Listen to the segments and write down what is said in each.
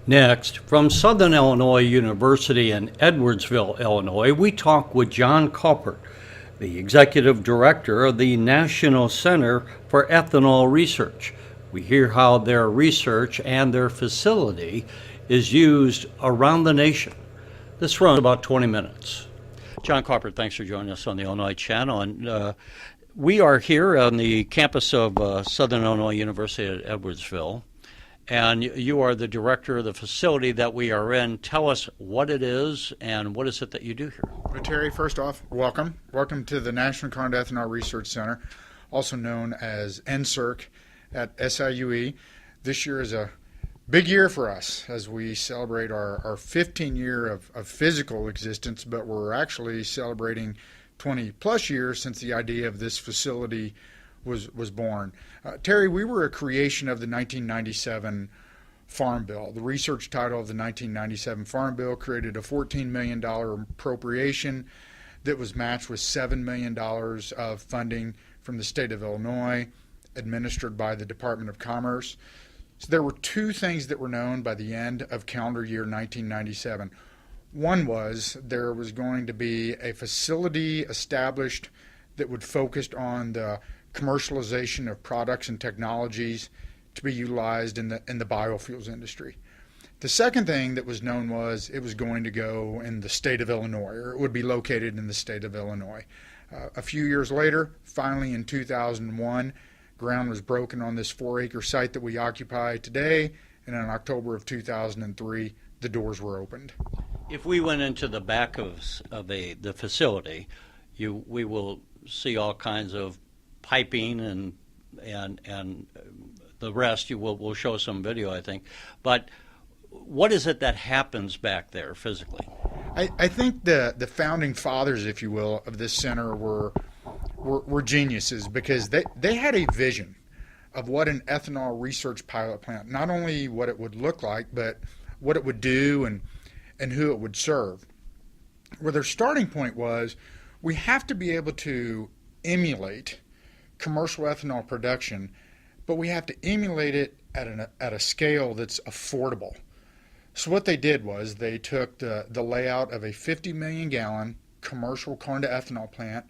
Next, from Southern Illinois University in Edwardsville, Illinois, we talk with John Caupert, the Executive Director of the National Center for Ethanol Research. We hear how their research and their facility is used around the nation. This runs about 20 minutes. John Caupert, thanks for joining us on the Illinois Channel. And we are here on the campus of Southern Illinois University at Edwardsville. And you are the director of the facility that we are in. Tell us what it is and what is it that you do here? Well, Terry, first off, welcome. Welcome to the National Ethanol Research Center, also known as NCERC at SIUE. This year is a big year for us as we celebrate our 15 year of physical existence, but we're actually celebrating 20 plus years since the idea of this facility was born. Terry, we were a creation of the 1997 Farm Bill. The research title of the 1997 Farm Bill created a $14 million appropriation that was matched with $7 million of funding from the state of Illinois, administered by the Department of Commerce. So there were two things that were known by the end of calendar year 1997. One was there was going to be a facility established that would focus on the commercialization of products and technologies to be utilized in the biofuels industry. The second thing that was known was it was going to go in the state of Illinois, or it would be located in the state of Illinois. A few years later, finally in 2001, ground was broken on this 4-acre site that we occupy today, and in October of 2003, the doors were opened. If we went into the back of the facility, we will see all kinds of piping and the rest. We'll show some video, I think. But what is it that happens back there physically? I think the founding fathers, if you will, of this center were geniuses, because they had a vision of what an ethanol research pilot plant, not only what it would look like, but what it would do and who it would serve. Where their starting point was, we have to be able to emulate commercial ethanol production, but we have to emulate it at a scale that's affordable. So what they did was they took the layout of a 50 million gallon commercial corn to ethanol plant,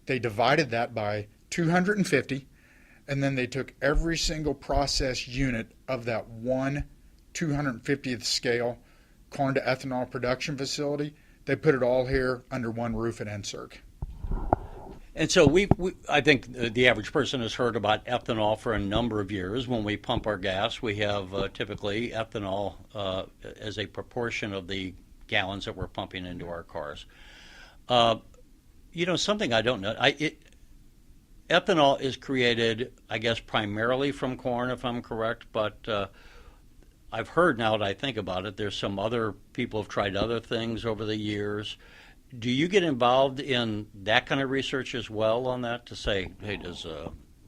they divided that by 250, and then they took every single process unit of that one 250th scale corn to ethanol production facility. They put it all here under one roof at NCERC. And so I think the average person has heard about ethanol for a number of years. When we pump our gas, we have typically ethanol as a proportion of the gallons that we're pumping into our cars. Something I don't know, ethanol is created, I guess, primarily from corn, if I'm correct, but I've heard, now that I think about it, there's some other people have tried other things over the years. Do you get involved in that kind of research as well on that, to say, hey, does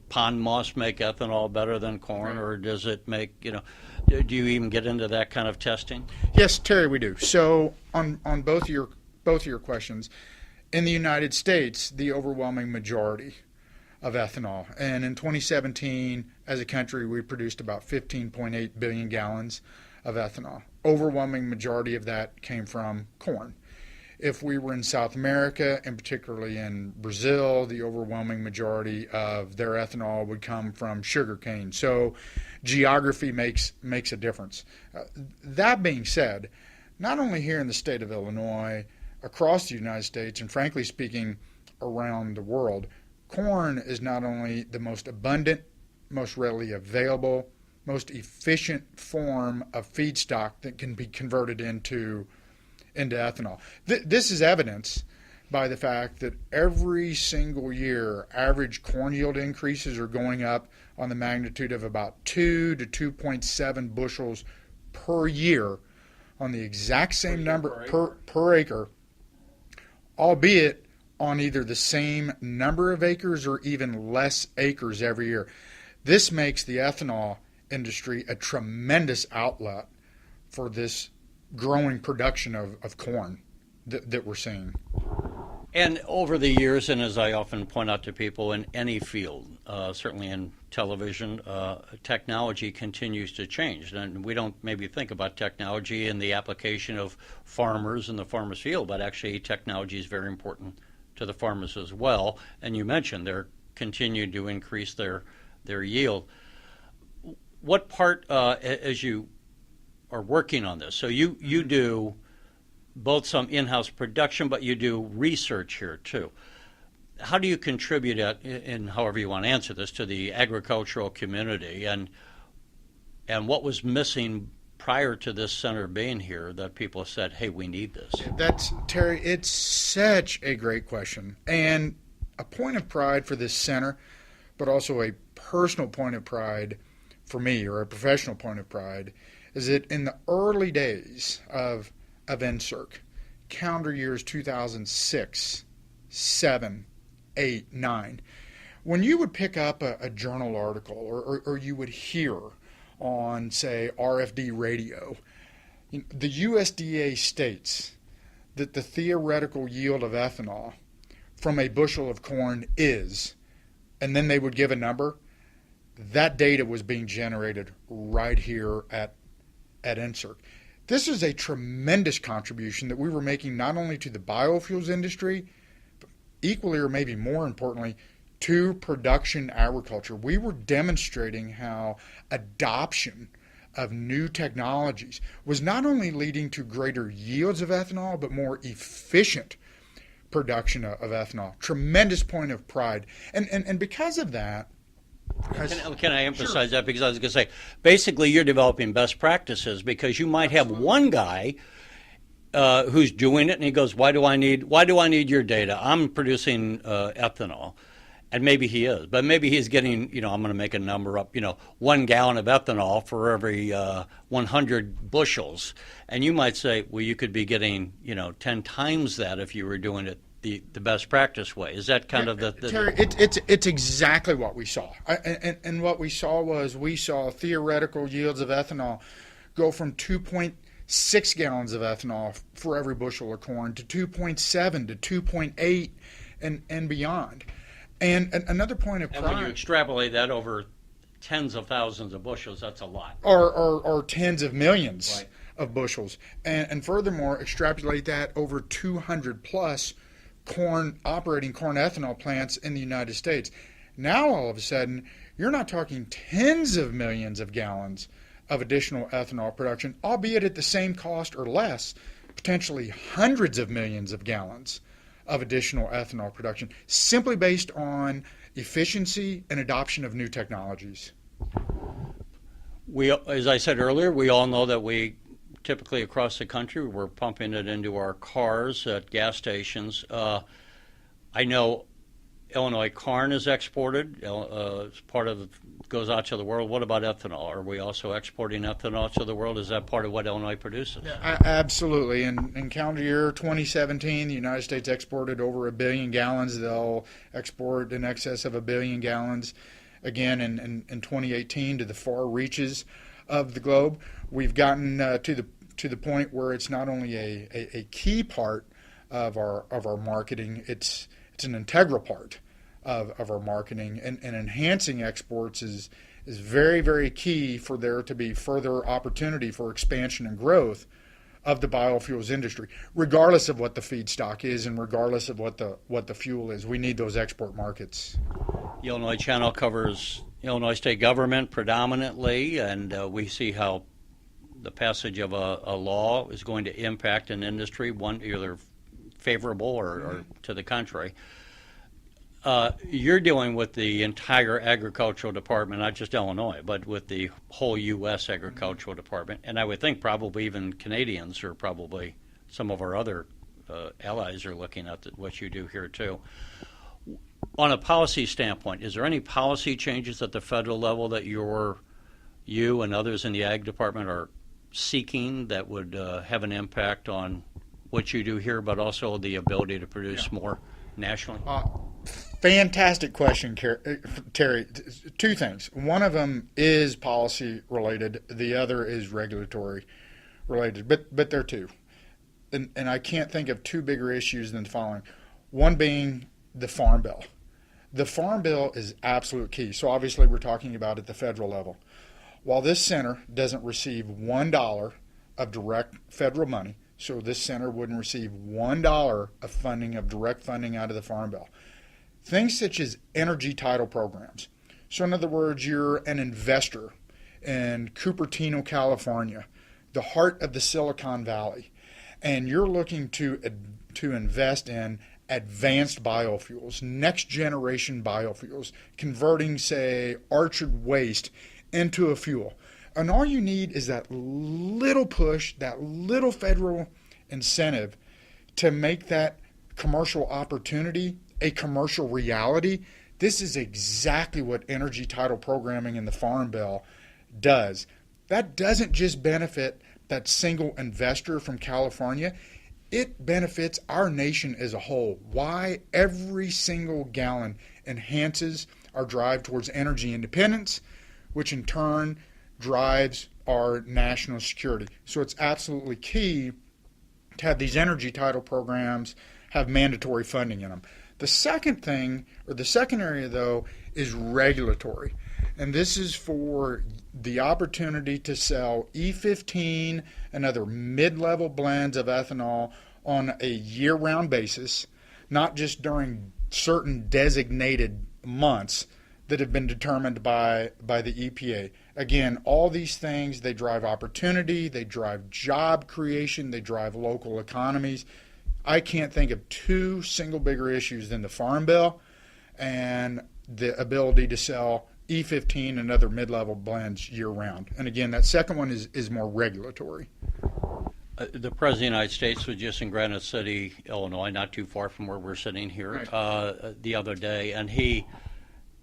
pond moss make ethanol better than corn, or does it make, do you even get into that kind of testing? Yes, Terry, we do. So on both of your questions, in the United States, the overwhelming majority of ethanol, and in 2017, as a country, we produced about 15.8 billion gallons of ethanol. Overwhelming majority of that came from corn. If we were in South America, and particularly in Brazil, the overwhelming majority of their ethanol would come from sugarcane. So geography makes a difference. That being said, not only here in the state of Illinois, across the United States, and frankly speaking, around the world, corn is not only the most abundant, most readily available, most efficient form of feedstock that can be converted into ethanol. This is evidenced by the fact that every single year, average corn yield increases are going up on the magnitude of about 2 to 2.7 bushels per year on the exact same number per acre, albeit on either the same number of acres or even less acres every year. This makes the ethanol industry a tremendous outlet for this growing production of corn that we're seeing. And over the years, and as I often point out to people, in any field, certainly in television, technology continues to change. And we don't maybe think about technology in the application of farmers in the farmer's field, but actually technology is very important to the farmers as well. And you mentioned they're continuing to increase their yield. What part, as you are working on this, so you do both some in-house production, but you do research here too. How do you contribute, in however you want to answer this, to the agricultural community, and what was missing prior to this center being here that people said, hey, we need this? That's, Terry, it's such a great question, and a point of pride for this center, but also a personal point of pride for me, or a professional point of pride, is that in the early days of NCERC, calendar years 2006, 7, 8, 9, when you would pick up a journal article, or you would hear on, say, RFD radio, the USDA states that the theoretical yield of ethanol from a bushel of corn is, and then they would give a number, that data was being generated right here at NCERC. This is a tremendous contribution that we were making not only to the biofuels industry, but equally or maybe more importantly, to production agriculture. We were demonstrating how adoption of new technologies was not only leading to greater yields of ethanol, but more efficient production of ethanol. Tremendous point of pride. And because of that, Can I emphasize that? Because I was going to say, basically, you're developing best practices, because you might have one guy who's doing it, and he goes, "Why do I need your data? I'm producing ethanol," and maybe he is, but maybe he's getting, I'm going to make a number up, 1 gallon of ethanol for every 100 bushels, and you might say, well, you could be getting 10 times that if you were doing it the best practice way. Is that kind of the Terry, it's exactly what we saw. And what we saw theoretical yields of ethanol go from 2.6 gallons of ethanol for every bushel of corn to 2.7 to 2.8 and beyond. And another point of pride. And when you extrapolate that over tens of thousands of bushels, that's a lot. Or tens of millions right. of bushels. And furthermore, extrapolate that over 200 plus operating corn ethanol plants in the United States. Now, all of a sudden, you're not talking tens of millions of gallons of additional ethanol production, albeit at the same cost or less, potentially hundreds of millions of gallons of additional ethanol production, simply based on efficiency and adoption of new technologies. As I said earlier, we all know that we typically across the country, we're pumping it into our cars at gas stations. I know Illinois corn is exported, goes out to the world. What about ethanol? Are we also exporting ethanol to the world? Is that part of what Illinois produces? Yeah, absolutely. In calendar year 2017, the United States exported over 1 billion gallons. They'll export in excess of 1 billion gallons again in 2018 to the far reaches of the globe. We've gotten to the point where it's not only a key part of our marketing, it's an integral part of our marketing, and enhancing exports is very, very key for there to be further opportunity for expansion and growth of the biofuels industry, regardless of what the feedstock is and regardless of what the fuel is. We need those export markets. The Illinois Channel covers Illinois state government predominantly, and we see how the passage of a law is going to impact an industry, one either favorable or to the contrary. You're dealing with the entire agricultural department, not just Illinois, but with the whole U.S. agricultural department, and I would think probably even Canadians, or probably some of our other allies, are looking at what you do here too. On a policy standpoint, is there any policy changes at the federal level that you and others in the ag department are seeking that would have an impact on what you do here, but also the ability to produce more nationally? Fantastic question, Terry. Two things. One of them is policy related. The other is regulatory related. But there are two. And I can't think of two bigger issues than the following. One being the Farm Bill. The Farm Bill is absolute key. So obviously we're talking about at the federal level. While this center doesn't receive $1 of direct federal money, so this center wouldn't receive $1 of funding, of direct funding out of the Farm Bill, things such as energy title programs. So in other words, you're an investor in Cupertino, California, the heart of the Silicon Valley, and you're looking to invest in advanced biofuels, next generation biofuels, converting, say, orchard waste into a fuel. And all you need is that little push, that little federal incentive to make that commercial opportunity a commercial reality. This is exactly what energy title programming in the Farm Bill does. That doesn't just benefit that single investor from California. It benefits our nation as a whole. Why? Every single gallon enhances our drive towards energy independence, which in turn drives our national security. So it's absolutely key to have these energy title programs have mandatory funding in them. The second thing, or the second area though, is regulatory. And this is for the opportunity to sell E15 and other mid-level blends of ethanol on a year-round basis, not just during certain designated months that have been determined by the EPA. Again, all these things, they drive opportunity, they drive job creation, they drive local economies. I can't think of two single bigger issues than the Farm Bill and the ability to sell E15 and other mid-level blends year-round. And again, that second one is more regulatory. The President of the United States was just in Granite City, Illinois, not too far from where we're sitting here, right, the other day, and he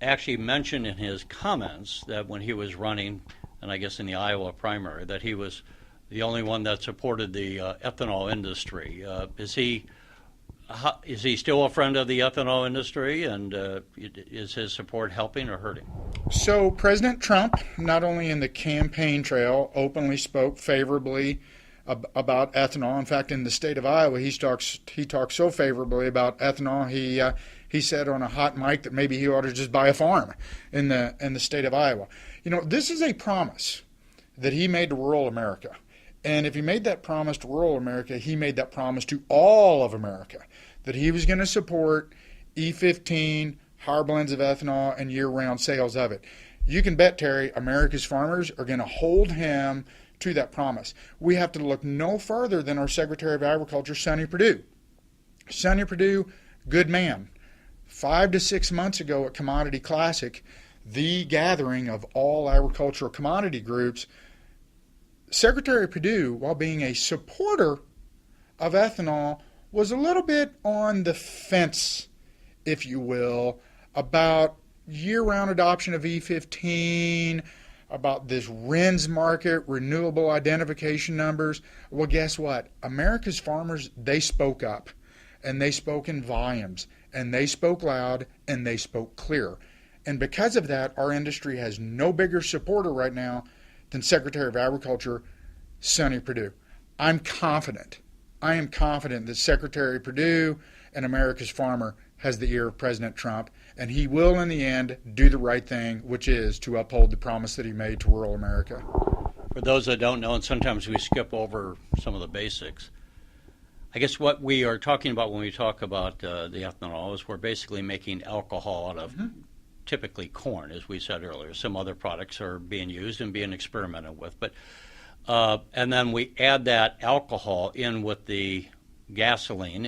actually mentioned in his comments that when he was running, and I guess in the Iowa primary, that he was the only one that supported the ethanol industry. Is he still a friend of the ethanol industry, and is his support helping or hurting? So President Trump, not only in the campaign trail, openly spoke favorably about ethanol. In fact, in the state of Iowa, he talks so favorably about ethanol. He said on a hot mic that maybe he ought to just buy a farm in the state of Iowa. You know, this is a promise that he made to rural America. And if he made that promise to rural America, he made that promise to all of America, that he was going to support E15, higher blends of ethanol, and year-round sales of it. You can bet, Terry, America's farmers are going to hold him to that promise. We have to look no further than our Secretary of Agriculture, Sonny Perdue. Sonny Perdue, good man. 5 to 6 months ago at Commodity Classic, the gathering of all agricultural commodity groups, Secretary Perdue, while being a supporter of ethanol, was a little bit on the fence, if you will, about year-round adoption of E15, about this RINs market, renewable identification numbers. Well, guess what? America's farmers, they spoke up, and they spoke in volumes, and they spoke loud, and they spoke clear. And because of that, our industry has no bigger supporter right now than Secretary of Agriculture Sonny Perdue. I am confident that Secretary Perdue and America's farmer has the ear of President Trump, and he will in the end do the right thing, which is to uphold the promise that he made to rural America. For those that don't know, and sometimes we skip over some of the basics, I guess what we are talking about when we talk about the ethanol is we're basically making alcohol out of typically corn, as we said earlier. Some other products are being used and being experimented with, but and then we add that alcohol in with the gasoline.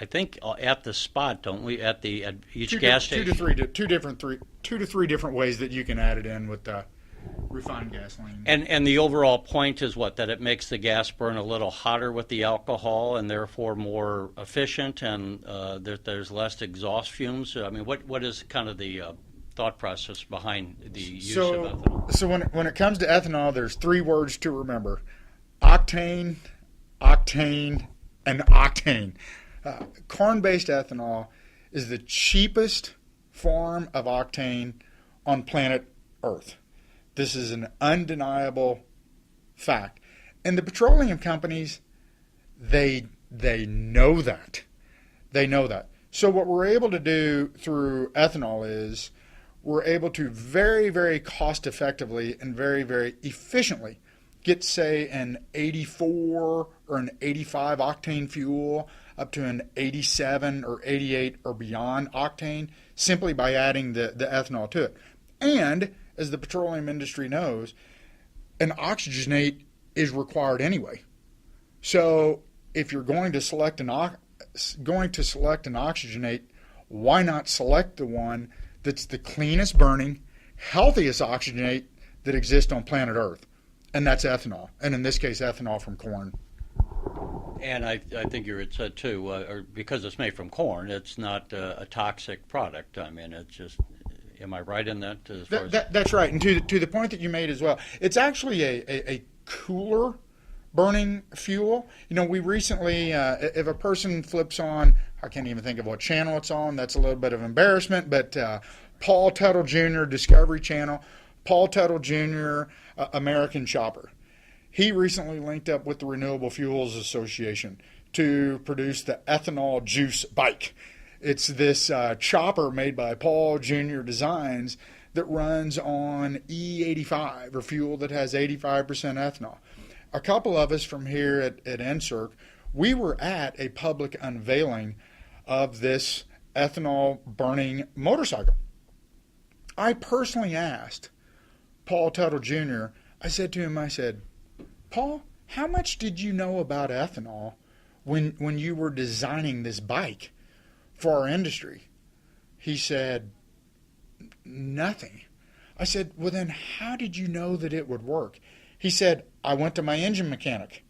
I think at the spot, don't we? At each gas station. Two to three different ways that you can add it in with refined gasoline. And the overall point is what? That it makes the gas burn a little hotter with the alcohol and therefore more efficient, and there's less exhaust fumes. I mean, what is kind of the thought process behind the use of ethanol? So when it comes to ethanol, there's three words to remember: octane, octane, and octane. Corn-based ethanol is the cheapest form of octane on planet Earth. This is an undeniable fact. And the petroleum companies, they know that. They know that. So what we're able to do through ethanol is we're able to very, very cost effectively and very, very efficiently get, say, an 84 or an 85 octane fuel up to an 87 or 88 or beyond octane simply by adding the ethanol to it. And as the petroleum industry knows, an oxygenate is required anyway. So if you're going to select an oxygenate, why not select the one that's the cleanest burning, healthiest oxygenate that exists on planet Earth? And that's ethanol, and in this case, ethanol from corn. And I think you had said too, because it's made from corn, it's not a toxic product. I mean, it's just, am I right in that? That's right. And to the point that you made as well, it's actually a cooler burning fuel. You know, we recently, if a person flips on, I can't even think of what channel it's on, that's a little bit of embarrassment, but Paul Tuttle Jr., Discovery Channel, Paul Tuttle Jr., American Chopper. He recently linked up with the Renewable Fuels Association to produce the ethanol juice bike. It's this chopper made by Paul Jr. Designs that runs on E85, or fuel that has 85% ethanol. A couple of us from here at NCERC, we were at a public unveiling of this ethanol burning motorcycle. I personally asked Paul Tuttle Jr., I said to him, I said, Paul, how much did you know about ethanol when you were designing this bike for our industry? He said, nothing. I said, well then how did you know that it would work? He said, I went to my engine mechanic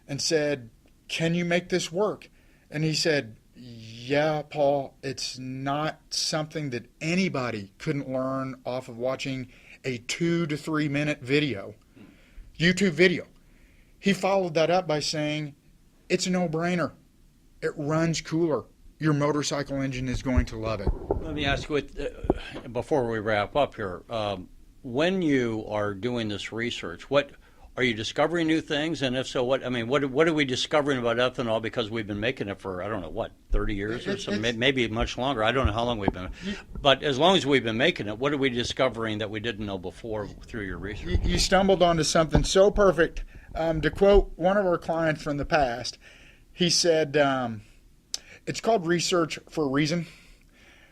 and said, can you make this work? And he said, yeah, Paul, it's not something that anybody couldn't learn off of watching a 2 to 3 minute video, YouTube video. He followed that up by saying, it's a no-brainer. It runs cooler. Your motorcycle engine is going to love it. Let me ask you, before we wrap up here, when you are doing this research, what are you discovering new things? And if so, what are we discovering about ethanol? Because we've been making it for, I don't know, 30 years or so, maybe much longer. I don't know how long we've been. But as long as we've been making it, what are we discovering that we didn't know before through your research? You stumbled onto something so perfect. To quote one of our clients from the past, he said, it's called research for a reason,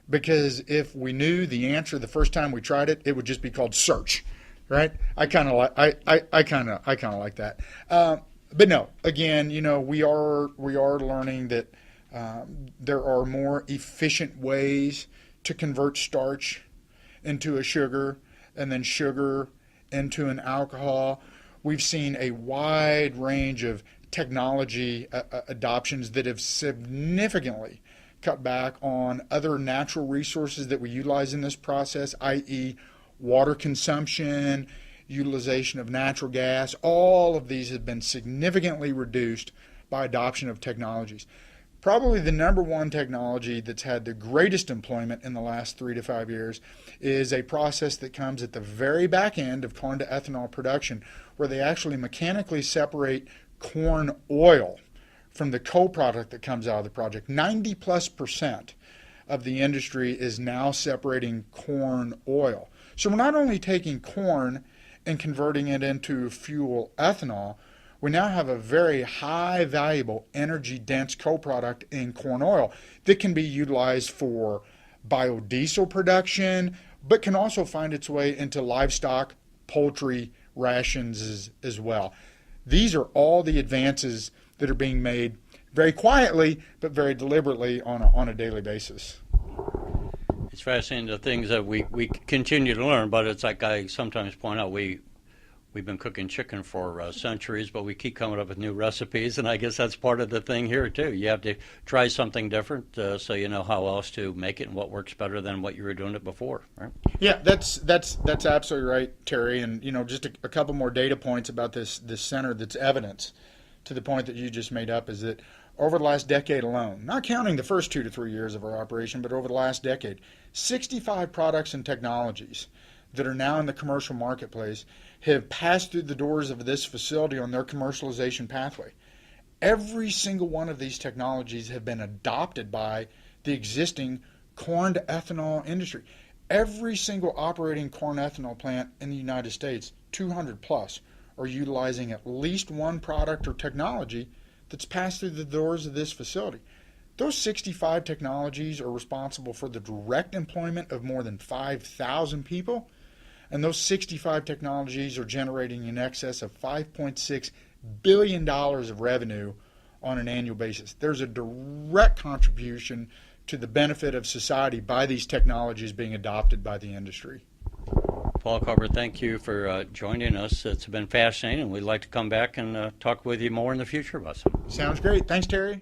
because if we knew the answer the first time we tried it, it would just be called search, right? I kind of like that. But no, again, you know, we are learning that there are more efficient ways to convert starch into a sugar, and then sugar into an alcohol. We've seen a wide range of technology adoptions that have significantly cut back on other natural resources that we utilize in this process, i.e. water consumption, utilization of natural gas. All of these have been significantly reduced by adoption of technologies. Probably the number one technology that's had the greatest employment in the last 3 to 5 years is a process that comes at the very back end of corn to ethanol production, where they actually mechanically separate corn oil from the co-product that comes out of the project. 90+% of the industry is now separating corn oil. So we're not only taking corn and converting it into fuel ethanol, we now have a very high valuable energy dense co-product in corn oil that can be utilized for biodiesel production, but can also find its way into livestock, poultry rations as well. These are all the advances that are being made very quietly, but very deliberately on a daily basis. It's fascinating, the things that we continue to learn, but it's like I sometimes point out, we've been cooking chicken for centuries, but we keep coming up with new recipes, and I guess that's part of the thing here too. You have to try something different so you know how else to make it and what works better than what you were doing it before, right? Yeah, that's absolutely right, Terry. And you know, just a couple more data points about this center that's evidence to the point that you just made up is that over the last decade alone, not counting the first 2 to 3 years of our operation, but over the last decade, 65 products and technologies that are now in the commercial marketplace have passed through the doors of this facility on their commercialization pathway. Every single one of these technologies have been adopted by the existing corn to ethanol industry. Every single operating corn ethanol plant in the United States, 200 plus, are utilizing at least one product or technology that's passed through the doors of this facility. Those 65 technologies are responsible for the direct employment of more than 5,000 people, and those 65 technologies are generating in excess of $5.6 billion of revenue on an annual basis. There's a direct contribution to the benefit of society by these technologies being adopted by the industry. Paul Caupert, thank you for joining us. It's been fascinating, and we'd like to come back and talk with you more in the future about some. Sounds great. Thanks, Terry.